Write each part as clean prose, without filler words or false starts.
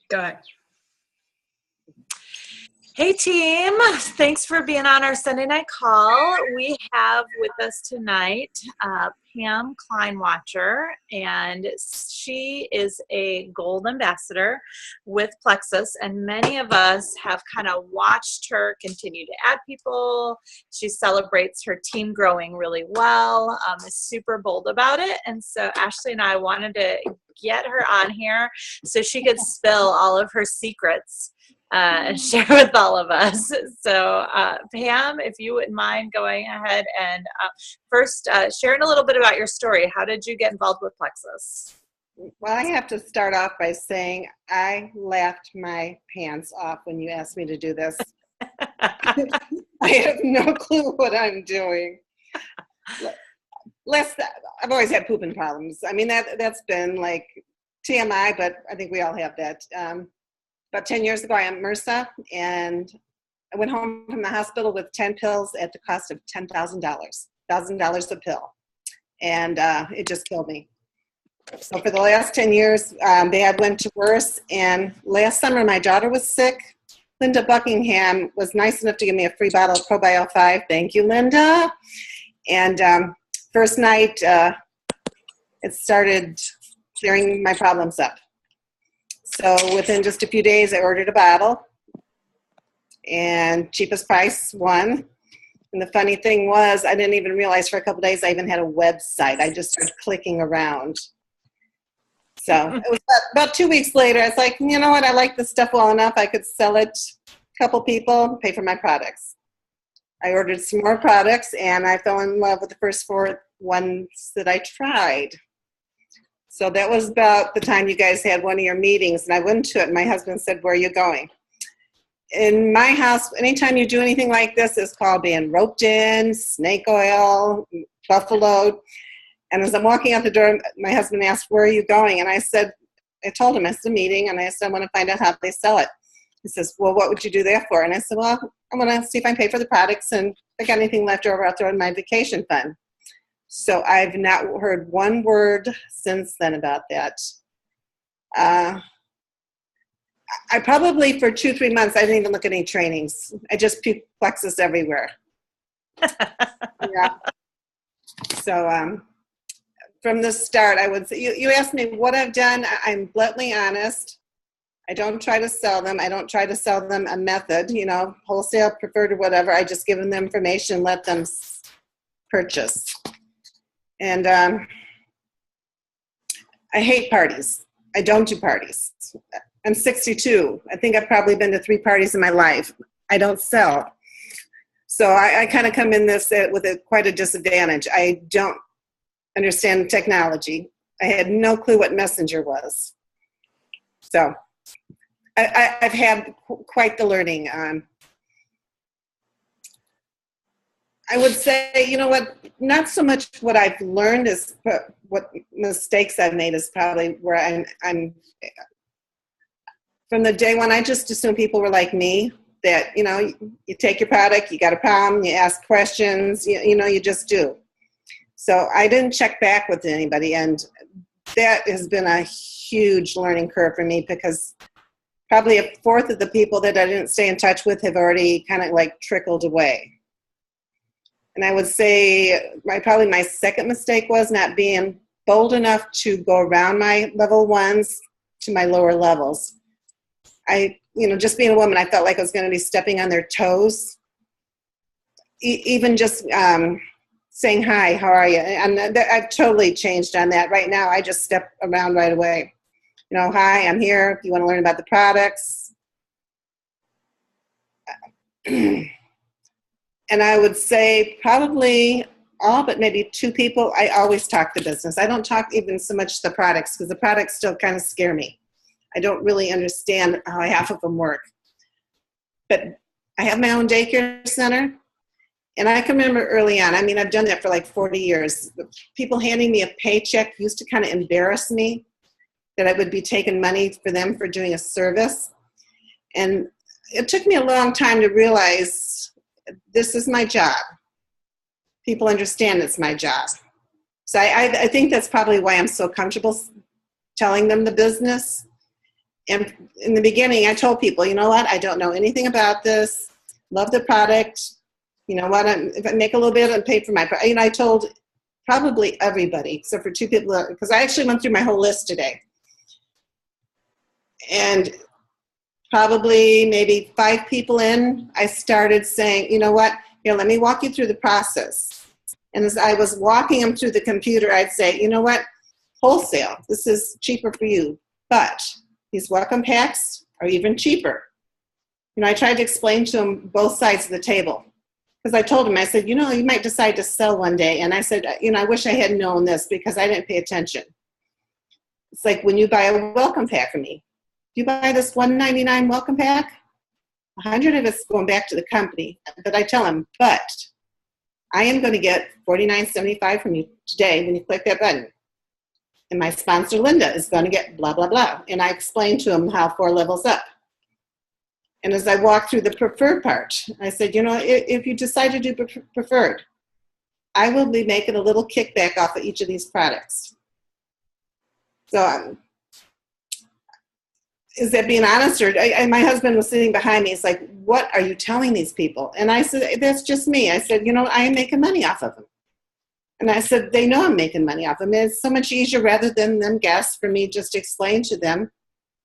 Go ahead. Hey team, thanks for being on our Sunday night call. We have with us tonight Pam Kleinwacher, and she is a gold ambassador with Plexus, and many of us have kind of watched her continue to add people. She celebrates her team growing really well, is super bold about it, and so Ashley and I wanted to get her on here so she could spill all of her secrets and share with all of us. So Pam, if you wouldn't mind going ahead and first sharing a little bit about your story. How did you get involved with Plexus? Well, I have to start off by saying I laughed my pants off when you asked me to do this. I have no clue what I'm doing. I've always had pooping problems. I mean, that's been like TMI, but I think we all have that. About 10 years ago, I had MRSA, and I went home from the hospital with 10 pills at the cost of $1,000 a pill, and it just killed me. So for the last 10 years, bad went to worse, and last summer my daughter was sick. Linda Buckingham was nice enough to give me a free bottle of Probio 5. Thank you, Linda. And first night, it started clearing my problems up. So within just a few days, I ordered a bottle, and cheapest price won. And the funny thing was, I didn't even realize for a couple of days I even had a website. I just started clicking around. So it was about 2 weeks later, I was like, you know what, I like this stuff well enough. I could sell it to a couple people, pay for my products. I ordered some more products, and I fell in love with the first 4 ones that I tried. So that was about the time you guys had one of your meetings, and I went to it, and my husband said, where are you going? In my house, anytime you do anything like this, it's called being roped in, snake oil, buffaloed. And as I'm walking out the door, my husband asked, where are you going? And I told him it's a meeting, and I said, I want to find out how they sell it. He says, well, what would you do that for? And I said, well, I want to see if I can pay for the products, and if I got anything left over, I'll throw it in my vacation fund. So I've not heard one word since then about that. I probably for 2-3 months, I didn't even look at any trainings. I just puked Plexus everywhere. Yeah. So from the start, I would say, you asked me what I've done. I'm bluntly honest. I don't try to sell them. I don't try to sell them a method, wholesale, preferred, or whatever. I just give them the information, let them purchase. And I hate parties. I don't do parties. I'm 62. I think I've probably been to 3 parties in my life. I don't sell. So I kind of come in this with quite a disadvantage. I don't understand technology. I had no clue what Messenger was. So I've had quite the learning. I would say, not so much what I've learned is what mistakes I've made is probably where I'm from the day when I just assumed people were like me, that, you take your product, you got a problem, you ask questions, you just do. So I didn't check back with anybody, and that has been a huge learning curve for me, because probably 1/4 of the people that I didn't stay in touch with have already kind of like trickled away. And I would say probably my second mistake was not being bold enough to go around my level 1s to my lower levels. Just being a woman, I felt like I was going to be stepping on their toes. Even just saying, hi, how are you? And I've totally changed on that. Right now, I just step around right away. Hi, I'm here. If you want to learn about the products. And I would say probably all but maybe 2 people, I always talk the business. I don't talk even so much the products, because the products still kind of scare me. I don't really understand how half of them work. But I have my own daycare center, and I can remember early on, I've done that for like 40 years. People handing me a paycheck used to kind of embarrass me, that I would be taking money for them for doing a service. And it took me a long time to realize this is my job. People understand it's my job. So I think that's probably why I'm so comfortable telling them the business. And in the beginning, I told people, you know what, I don't know anything about this. Love the product. You know what, if I make a little bit, I'm paid for my, I told probably everybody except for 2 people, because I actually went through my whole list today. And probably maybe 5 people in, I started saying, you know what, here, let me walk you through the process. And as I was walking them through the computer, I'd say, you know what, wholesale, this is cheaper for you, but these welcome packs are even cheaper. I tried to explain to them both sides of the table. Because I told him, I said, you might decide to sell one day. And I said, I wish I had known this because I didn't pay attention. It's like when you buy a welcome pack from me. If you buy this $1.99 welcome pack, 100 of it's going back to the company. But I tell him, but I am going to get $49.75 from you today when you click that button. And my sponsor, Linda, is going to get blah, blah, blah. And I explained to him how 4 levels up. And as I walked through the preferred part, I said, if you decide to do preferred, I will be making a little kickback off of each of these products. So is that being honest? Or my husband was sitting behind me. He's like, what are you telling these people? And I said, that's just me. I said, I am making money off of them. And I said, they know I'm making money off them. It's so much easier rather than them guess for me just to explain to them,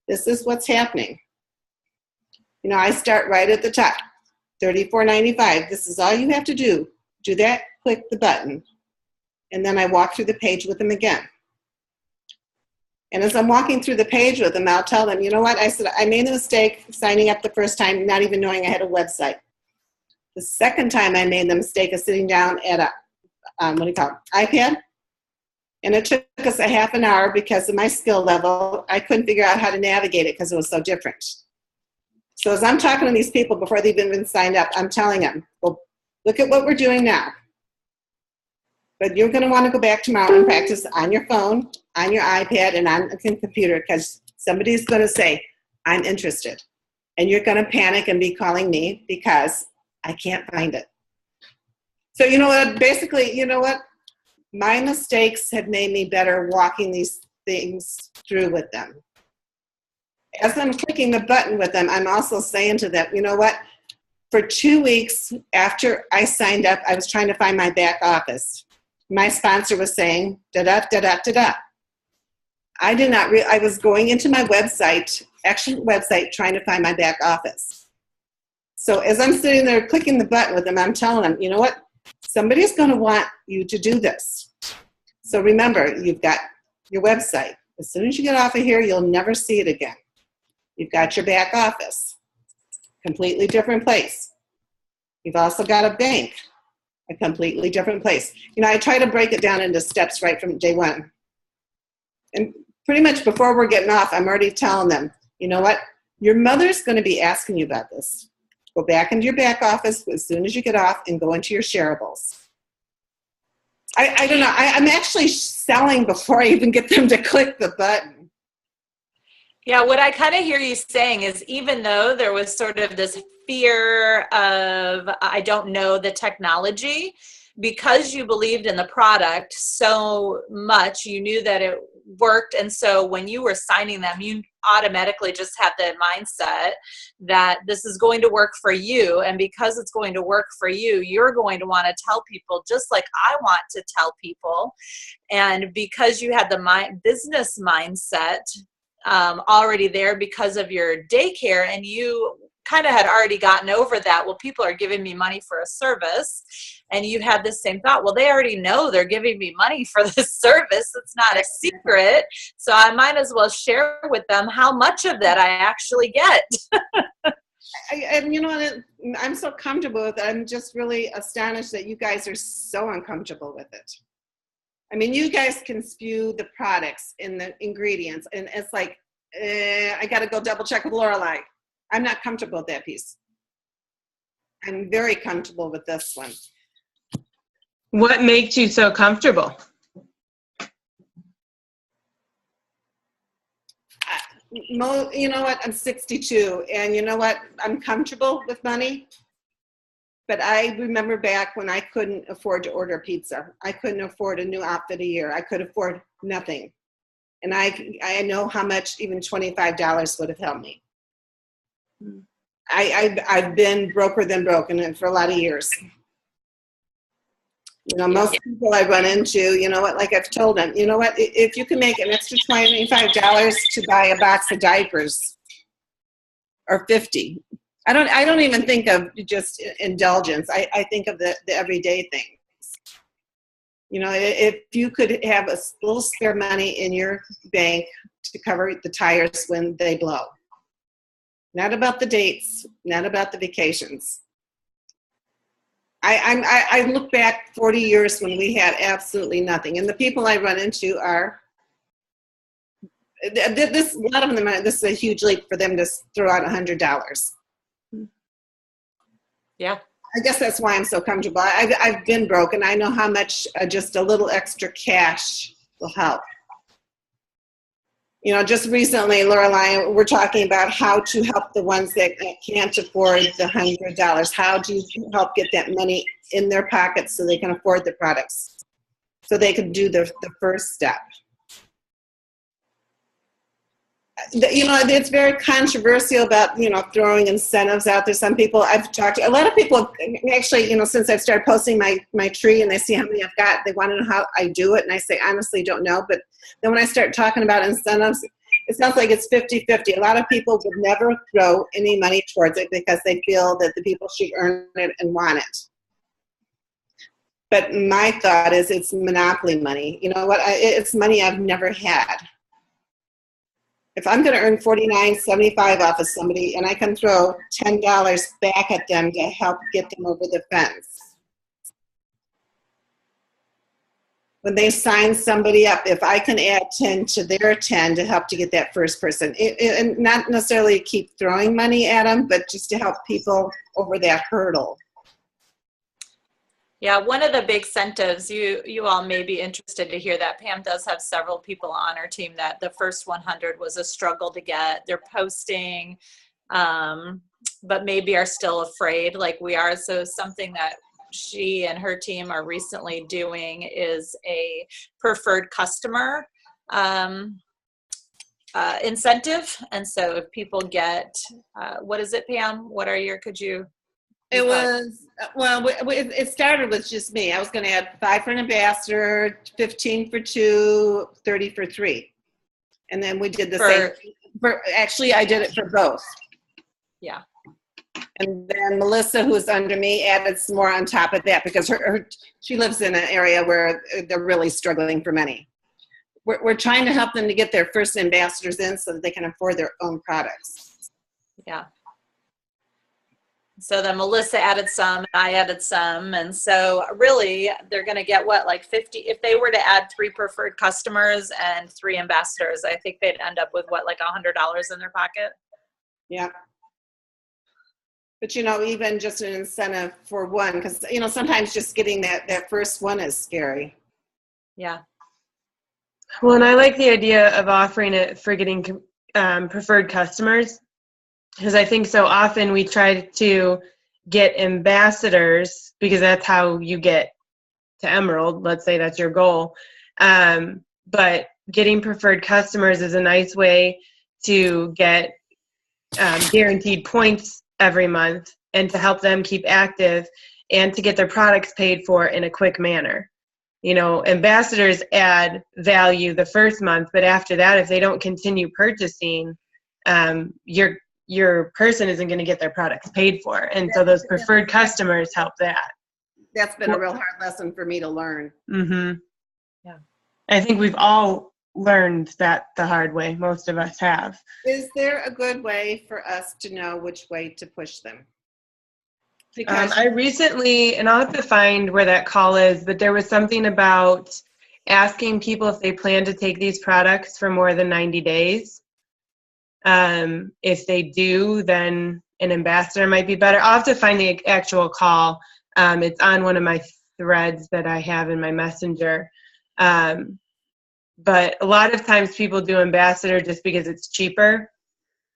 this is what's happening. I start right at the top, $34.95. This is all you have to do. Do that, click the button. And then I walk through the page with them again. And as I'm walking through the page with them, I'll tell them, you know what? I said, I made a mistake signing up the first time, not even knowing I had a website. The second time I made the mistake of sitting down at a, iPad. And it took us a half an hour because of my skill level. I couldn't figure out how to navigate it because it was so different. So as I'm talking to these people before they've even been signed up, I'm telling them, well, look at what we're doing now. But you're going to want to go back tomorrow and practice on your phone, on your iPad, and on a computer because somebody's going to say, I'm interested. And you're going to panic and be calling me because I can't find it. So basically, my mistakes have made me better walking these things through with them. As I'm clicking the button with them, I'm also saying to them, you know what? For 2 weeks after I signed up, I was trying to find my back office. My sponsor was saying, da-da-da-da-da-da. I was going into my website, trying to find my back office. So as I'm sitting there clicking the button with them, I'm telling them, you know what? Somebody's going to want you to do this. So remember, you've got your website. As soon as you get off of here, you'll never see it again. You've got your back office, completely different place. You've also got a bank, a completely different place. I try to break it down into steps right from day one. And pretty much before we're getting off, I'm already telling them, you know what? Your mother's going to be asking you about this. Go back into your back office as soon as you get off and go into your shareables. I don't know. I'm actually selling before I even get them to click the button. Yeah, what I kind of hear you saying is even though there was sort of this fear of, I don't know the technology, because you believed in the product so much, you knew that it worked. And so when you were signing them, you automatically just had the mindset that this is going to work for you. And because it's going to work for you, you're going to want to tell people just like I want to tell people. And because you had the business mindset already there because of your daycare, and you kind of had already gotten over that, well, people are giving me money for a service, and you had the same thought, well, they already know they're giving me money for this service. It's not a secret, so I might as well share with them how much of that I actually get. And you know what, I'm so comfortable with it. I'm just really astonished that you guys are so uncomfortable with it. I mean, you guys can spew the products and the ingredients, and it's like, I got to go double check with Lorelei. I'm not comfortable with that piece. I'm very comfortable with this one. What makes you so comfortable? You know what? I'm 62, and you know what? I'm comfortable with money. But I remember back when I couldn't afford to order pizza. I couldn't afford a new outfit a year. I could afford nothing. And I know how much even $25 would have helped me. I've been broker than broken for a lot of years. You know, most people I run into, you know what, like I've told them, you know what, if you can make an extra $25 to buy a box of diapers, or 50, I don't even think of just indulgence. I think of the everyday things. You know, if you could have a little spare money in your bank to cover the tires when they blow. Not about the dates, not about the vacations. I look back 40 years when we had absolutely nothing. And the people I run into are, this, a lot of them, this is a huge leap for them to throw out $100. Yeah. I guess that's why I'm so comfortable. I've been broke, and I know how much just a little extra cash will help. You know, just recently, Lorelei, we're talking about how to help the ones that can't afford the $100. How do you help get that money in their pockets so they can afford the products, so they can do the first step? You know, it's very controversial about, you know, throwing incentives out there. Some people I've talked to, a lot of people actually, you know, since I've started posting my tree and they see how many I've got, they want to know how I do it. And I say, honestly, don't know. But then when I start talking about incentives, it sounds like it's 50-50. A lot of people would never throw any money towards it because they feel that the people should earn it and want it. But my thought is it's monopoly money. You know what? It's money I've never had. If I'm going to earn $49.75 off of somebody and I can throw $10 back at them to help get them over the fence. When they sign somebody up, if I can add 10 to their 10 to help to get that first person, and not necessarily keep throwing money at them, but just to help people over that hurdle. Yeah, one of the big incentives, you all may be interested to hear that Pam does have several people on her team that the first 100 was a struggle to get. They're posting, but maybe are still afraid like we are. So something that she and her team are recently doing is a preferred customer incentive. And so if people get, what is it, Pam? What are your, could you? It was, well, it started with just me. I was going to add 5 for an ambassador, 15 for 2, 30 for 3. And then we did the same. Actually, I did it for both. Yeah. And then Melissa, who's under me, added some more on top of that because she lives in an area where they're really struggling for money. We're trying to help them to get their first ambassadors in so that they can afford their own products. Yeah. So then Melissa added some, and I added some. And so really they're going to get what, like 50, if they were to add 3 preferred customers and 3 ambassadors, I think they'd end up with what, like $100 in their pocket? Yeah. But, you know, even just an incentive for one, because, you know, sometimes just getting that first one is scary. Yeah. Well, and I like the idea of offering it for getting preferred customers, because I think so often we try to get ambassadors because that's how you get to Emerald. Let's say that's your goal. But getting preferred customers is a nice way to get guaranteed points every month and to help them keep active and to get their products paid for in a quick manner. You know, ambassadors add value the first month, but after that, if they don't continue purchasing, your person isn't going to get their products paid for. And so those preferred customers help that. That's been a real hard lesson for me to learn. Mm-hmm. Yeah. I think we've all learned that the hard way. Most of us have. Is there a good way for us to know which way to push them? Because I recently, and I'll have to find where that call is, but there was something about asking people if they plan to take these products for more than 90 days. If they do, then an ambassador might be better. I'll have to find the actual call. It's on one of my threads that I have in my messenger. But a lot of times people do ambassador just because it's cheaper.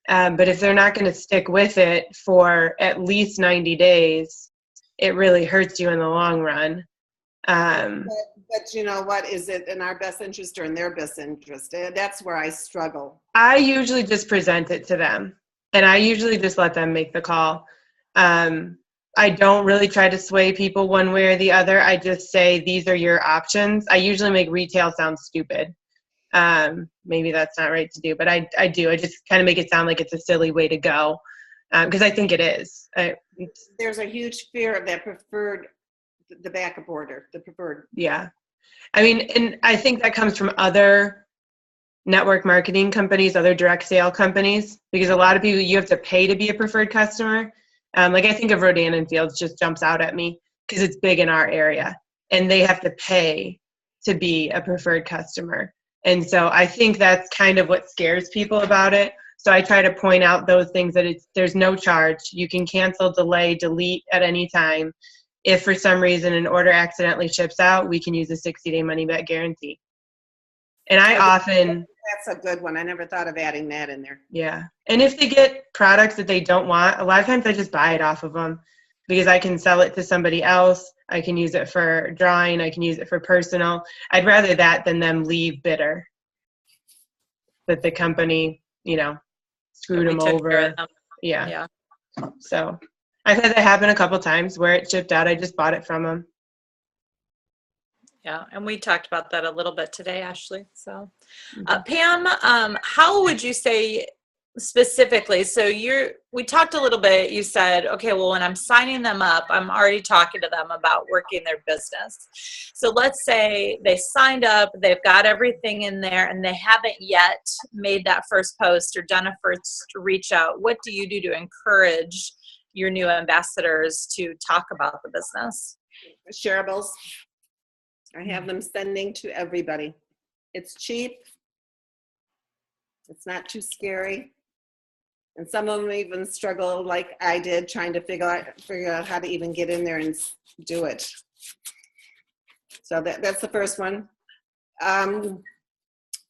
But if they're not going to stick with it for at least 90 days, it really hurts you in the long run. But you know what? Is it in our best interest or in their best interest? That's where I struggle. I usually just present it to them, and I usually just let them make the call. I don't really try to sway people one way or the other. I just say, these are your options. I usually make retail sound stupid. Maybe that's not right to do, but I do. I just kind of make it sound like it's a silly way to go, because I think it is. There's a huge fear of that preferred, the backup order, the preferred. Yeah. I mean, and I think that comes from other network marketing companies, other direct sale companies, because a lot of people, you have to pay to be a preferred customer. Like I think of Rodan and Fields just jumps out at me because it's big in our area, and they have to pay to be a preferred customer. And so I think that's kind of what scares people about it. So I try to point out those things, that there's no charge. You can cancel, delay, delete at any time. If for some reason an order accidentally ships out, we can use a 60-day money-back guarantee. And I often... That's a good one. I never thought of adding that in there. Yeah. And if they get products that they don't want, a lot of times I just buy it off of them, because I can sell it to somebody else. I can use it for drawing. I can use it for personal. I'd rather that than them leave bitter that the company, screwed them over. Yeah. So I've had that happen a couple times where it shipped out. I just bought it from them. Yeah, and we talked about that a little bit today, Ashley. So, Pam, how would you say specifically? So we talked a little bit. You said, okay, well, when I'm signing them up, I'm already talking to them about working their business. So let's say they signed up, they've got everything in there, and they haven't yet made that first post or done a first reach out. What do you do to encourage your new ambassadors to talk about the business? Shareables. I have them sending to everybody. It's cheap. It's not too scary. And some of them even struggle like I did, trying to figure out how to even get in there and do it. So that's the first one.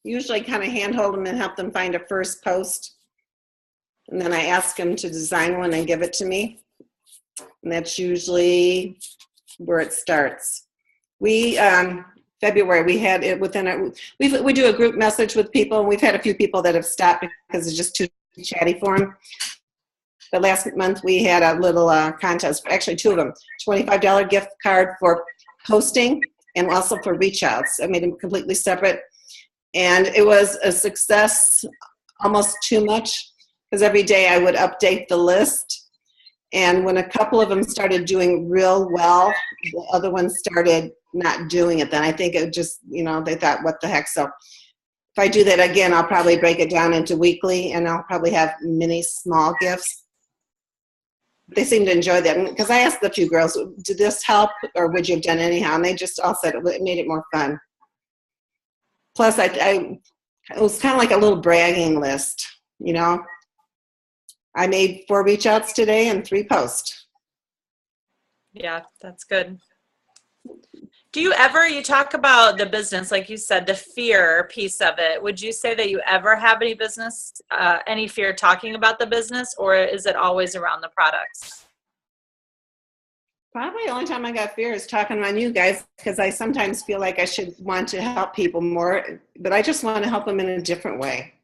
Usually kind of handhold them and help them find a first post. And then I ask them to design one and give it to me. And that's usually where it starts. February, we had it within we do a group message with people, and we've had a few people that have stopped because it's just too chatty for them. But last month we had a little contest, actually two of them, $25 gift card for posting and also for reach outs. I made them completely separate. And it was a success, almost too much, because every day I would update the list. And when a couple of them started doing real well, the other ones started not doing it. Then I think it just, they thought, what the heck? So if I do that again, I'll probably break it down into weekly, and I'll probably have mini small gifts. They seem to enjoy that. Because I asked a few girls, did this help, or would you have done anyhow? And they just all said it made it more fun. Plus, it was kind of like a little bragging list, I made 4 reach outs today and 3 posts. Yeah, that's good. Do you talk about the business, like you said, the fear piece of it. Would you say that you ever have any fear talking about the business, or is it always around the products? Probably the only time I got fear is talking on you guys, because I sometimes feel like I should want to help people more, but I just want to help them in a different way.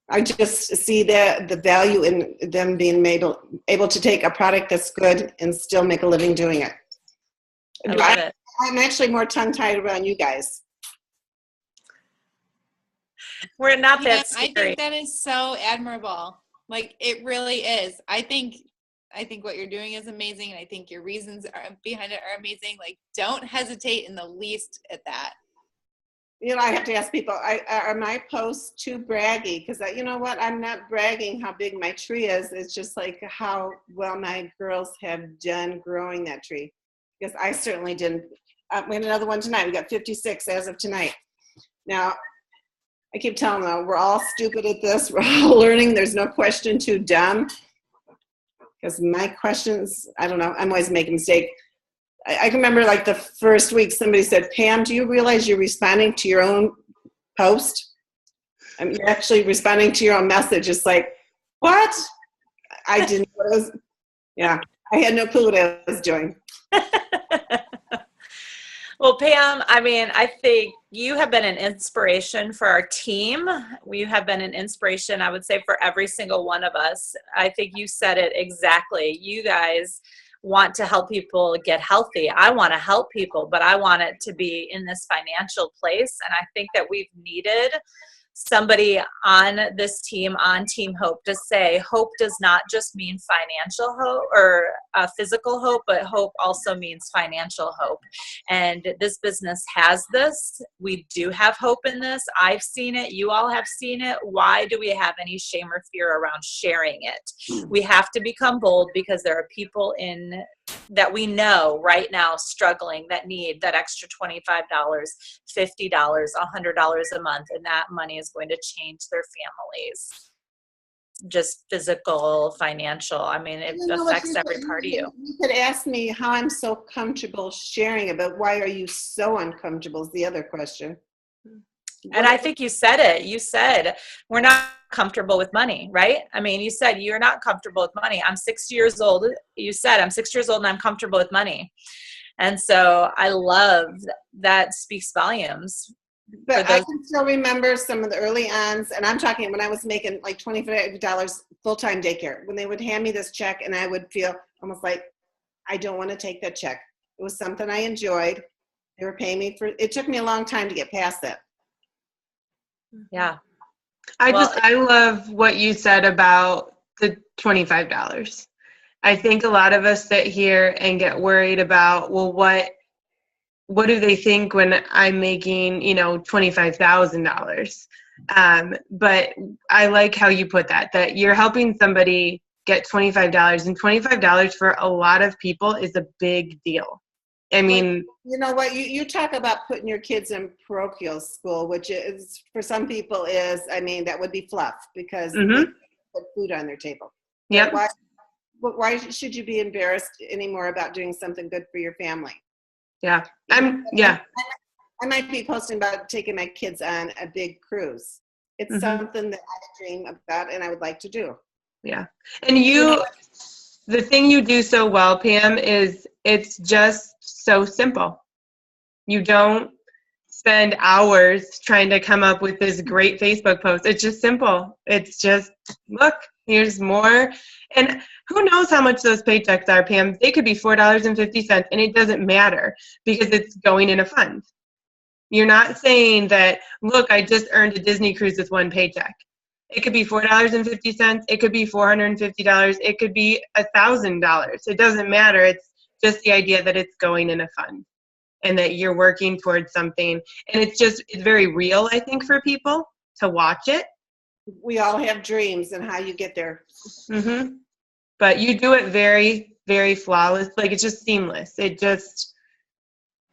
I just see the value in them being able to take a product that's good and still make a living doing it. I love it. I'm actually more tongue-tied around you guys. We're not that scary. I think that is so admirable. Like, it really is. I think what you're doing is amazing, and I think your reasons behind it are amazing. Like, don't hesitate in the least at that. I have to ask people, are my posts too braggy? Because you know what? I'm not bragging how big my tree is. It's just like how well my girls have done growing that tree. Because I certainly didn't. We had another one tonight. We got 56 as of tonight. Now, I keep telling them, we're all stupid at this. We're all learning. There's no question too dumb. Because my questions, I don't know, I'm always making a mistake. I can remember like the first week somebody said, Pam, do you realize you're responding to your own post? You're actually responding to your own message. It's like, what? I didn't know what I was, I had no clue what I was doing. Well, Pam, I mean, I think you have been an inspiration for our team. You have been an inspiration, I would say, for every single one of us. I think you said it exactly. You guys want to help people get healthy. I want to help people, but I want it to be in this financial place. And I think that we've needed somebody on this team, on Team Hope, to say hope does not just mean financial hope or physical hope, but hope also means financial hope. And this business has this. We do have hope in this. I've seen it. You all have seen it. Why do we have any shame or fear around sharing it? We have to become bold because there are people in that we know right now struggling that need that extra $25, $50, $100 a month, and that money is going to change their families. Just physical, financial. I mean, it affects every part of you. You could ask me how I'm so comfortable sharing it, but why are you so uncomfortable is the other question. And I think you said it. You said, we're not comfortable with money, right? I mean, you said you're not comfortable with money. I'm 60 years old. You said I'm 60 years old and I'm comfortable with money. And so I love that speaks volumes. But I can still remember some of the early ons, and I'm talking when I was making like $25 full-time daycare, when they would hand me this check and I would feel almost like, I don't want to take that check. It was something I enjoyed. They were paying me for, it took me a long time to get past that. Yeah. I love what you said about the $25. I think a lot of us sit here and get worried about, well, what do they think when I'm making, $25,000? But I like how you put that you're helping somebody get $25, and $25 for a lot of people is a big deal. I mean, you know what, you talk about putting your kids in parochial school, which is for some people is, I mean, that would be fluff because they put food on their table. Yeah. Why should you be embarrassed anymore about doing something good for your family? Yeah. I might be posting about taking my kids on a big cruise. It's something that I dream about and I would like to do. Yeah. And the thing you do so well, Pam, is it's just so simple. You don't spend hours trying to come up with this great Facebook post. It's just simple. It's just, look, here's more. And who knows how much those paychecks are, Pam? They could be $4.50, and it doesn't matter because it's going in a fund. You're not saying that, look, I just earned a Disney cruise with one paycheck. It could be $4.50. It could be $450. It could be $1,000. It doesn't matter. It's just the idea that it's going in a fund and that you're working towards something. And it's very real, I think, for people to watch it. We all have dreams and how you get there. But you do it very, very flawless. Like, it's just seamless.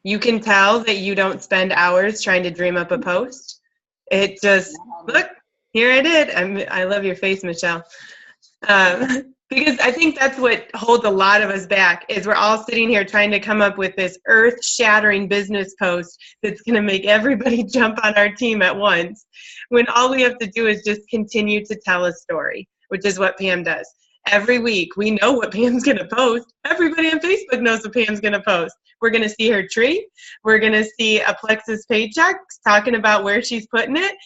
You can tell that you don't spend hours trying to dream up a post. It just, look, here I did. I love your face, Michelle. Because I think that's what holds a lot of us back is we're all sitting here trying to come up with this earth-shattering business post that's going to make everybody jump on our team at once, when all we have to do is just continue to tell a story, which is what Pam does. Every week, we know what Pam's going to post. Everybody on Facebook knows what Pam's going to post. We're going to see her tree. We're going to see a Plexus paycheck talking about where she's putting it.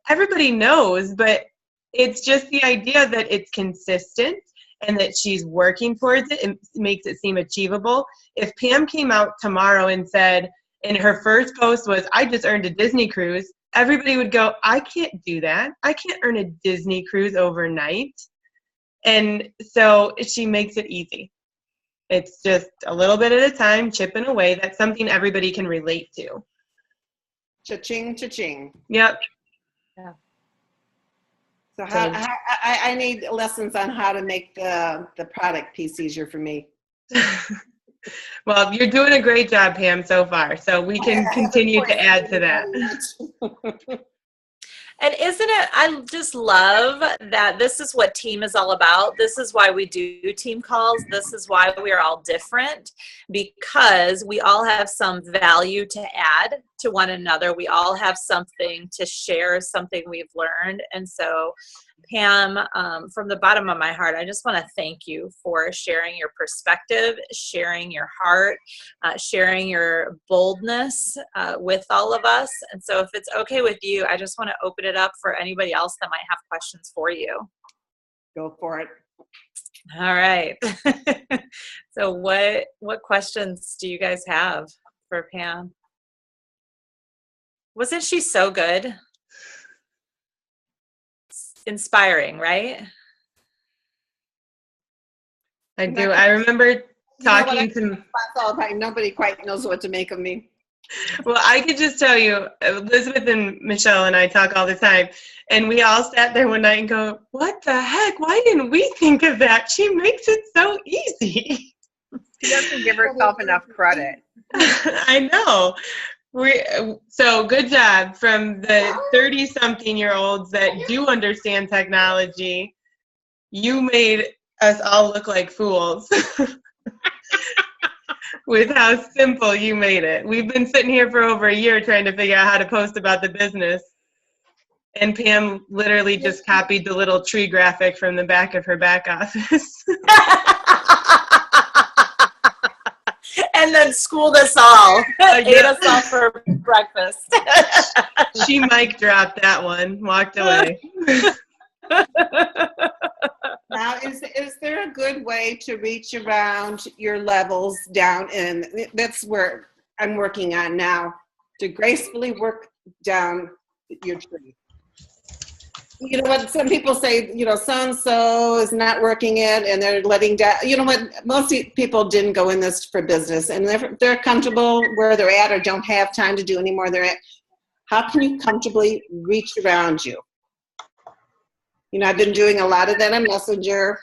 Everybody knows, but it's just the idea that it's consistent and that she's working towards it and makes it seem achievable. If Pam came out tomorrow and said, and her first post was, I just earned a Disney cruise, everybody would go, I can't do that. I can't earn a Disney cruise overnight. And so she makes it easy. It's just a little bit at a time, chipping away. That's something everybody can relate to. Cha-ching, cha-ching. Yep. Yeah. So I need lessons on how to make the product piece easier for me. Well, you're doing a great job, Pam, so far. So we can continue to add to that. And isn't it, I just love that this is what team is all about. This is why we do team calls. This is why we are all different, because we all have some value to add to one another. We all have something to share, something we've learned. And so Pam, from the bottom of my heart, I just want to thank you for sharing your perspective, sharing your heart, sharing your boldness with all of us. And so if it's okay with you, I just want to open it up for anybody else that might have questions for you. Go for it. All right. So what questions do you guys have for Pam? Wasn't she so good? Inspiring, right? I do. I remember talking to. That's all right. Nobody quite knows what to make of me. Well, I could just tell you, Elizabeth and Michelle and I talk all the time, and we all sat there one night and go, "What the heck? Why didn't we think of that? She makes it so easy." She doesn't give herself enough credit. I know. So good job from the 30-something-year-olds that do understand technology. You made us all look like fools with how simple you made it. We've been sitting here for over a year trying to figure out how to post about the business. And Pam literally just copied the little tree graphic from the back of her back office. And then schooled us all, ate us all for breakfast. She mic dropped that one, walked away. Now, is there a good way to reach around your levels down? And that's where I'm working on now, to gracefully work down your tree. You know what, some people say, you know, so-and-so is not working it and they're letting down. You know what, most people didn't go in this for business, and they're comfortable where they're at or don't have time to do anymore. They're at. How can you comfortably reach around you? You know, I've been doing a lot of that on Messenger.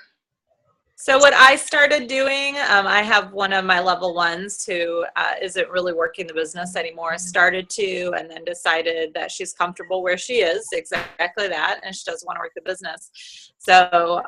So what I started doing, I have one of my level ones who isn't really working the business anymore, started to, and then decided that she's comfortable where she is, exactly that, and she doesn't want to work the business. So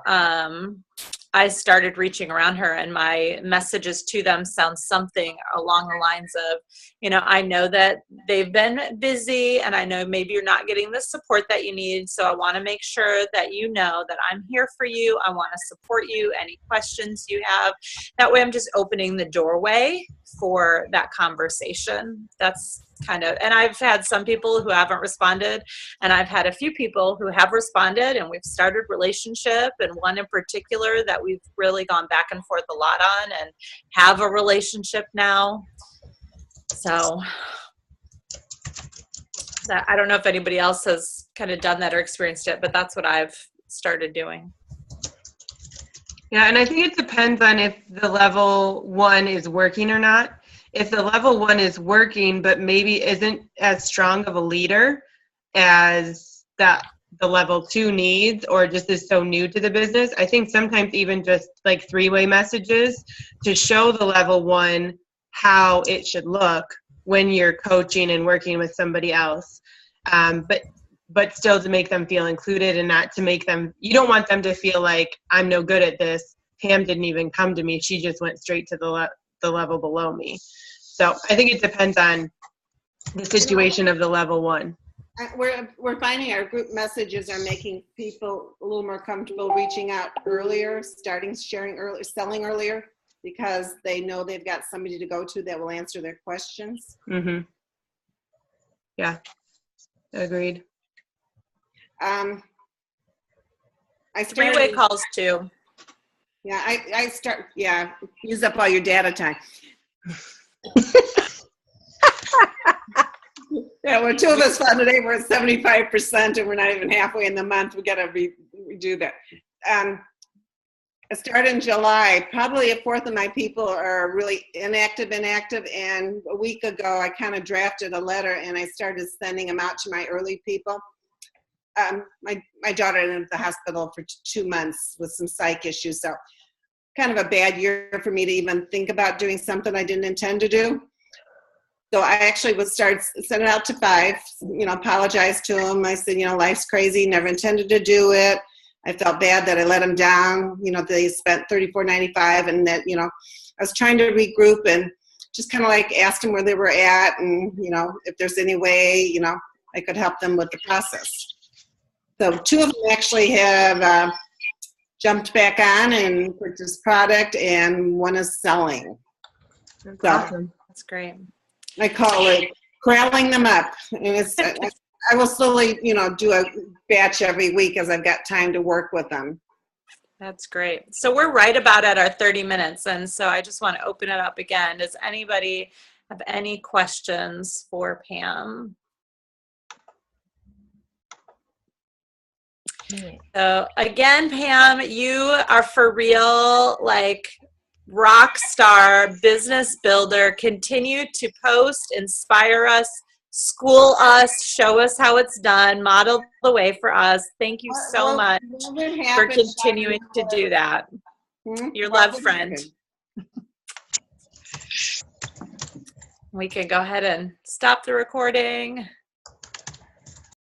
I started reaching around her, and my messages to them sound something along the lines of, you know, I know that they've been busy, and I know maybe you're not getting the support that you need, so I want to make sure that you know that I'm here for you. I want to support you. Any questions you have. That way I'm just opening the doorway for that conversation. That's kind of, and I've had some people who haven't responded, and I've had a few people who have responded, and we've started relationship, and one in particular that we've really gone back and forth a lot on and have a relationship now. So that, I don't know if anybody else has kind of done that or experienced it, but that's what I've started doing. Yeah, and I think it depends on if the level one is working or not. If the level one is working, but maybe isn't as strong of a leader as that the level two needs, or just is so new to the business, I think sometimes even just like three-way messages to show the level one how it should look when you're coaching and working with somebody else. But still to make them feel included, and not to make them, you don't want them to feel like, I'm no good at this. Pam didn't even come to me. She just went straight to the level below me. So I think it depends on the situation of the level one. We're finding our group messages are making people a little more comfortable reaching out earlier, starting sharing earlier, selling earlier, because they know they've got somebody to go to that will answer their questions. Mm-hmm. Yeah, agreed. I started, Three-way calls too. Yeah, I start, yeah, use up all your data time. Yeah, well, two of us found today we're at 75% and we're not even halfway in the month. We got to redo that. I started in July. Probably a fourth of my people are really inactive. And a week ago, I kind of drafted a letter and I started sending them out to my early people. My daughter ended up at the hospital for 2 months with some psych issues. So kind of a bad year for me to even think about doing something I didn't intend to do. So I actually would start sending it out to 5, you know, apologize to them. I said, you know, life's crazy, never intended to do it. I felt bad that I let them down. You know, they spent $34.95, and that, you know, I was trying to regroup and just kind of like asked them where they were at, and, you know, if there's any way, you know, I could help them with the process. So 2 of them actually have jumped back on and purchased product, and 1 is selling. That's So awesome. That's great. I call it corralling them up. And it's, I will slowly, do a batch every week as I've got time to work with them. That's great. So we're right about at our 30 minutes. And so I just want to open it up again. Does anybody have any questions for Pam? So again, Pam, you are for real, like rock star business builder. Continue to post, inspire us, school us, show us how it's done, model the way for us. Thank you so much for continuing to do that. Your loved friend. We can go ahead and stop the recording.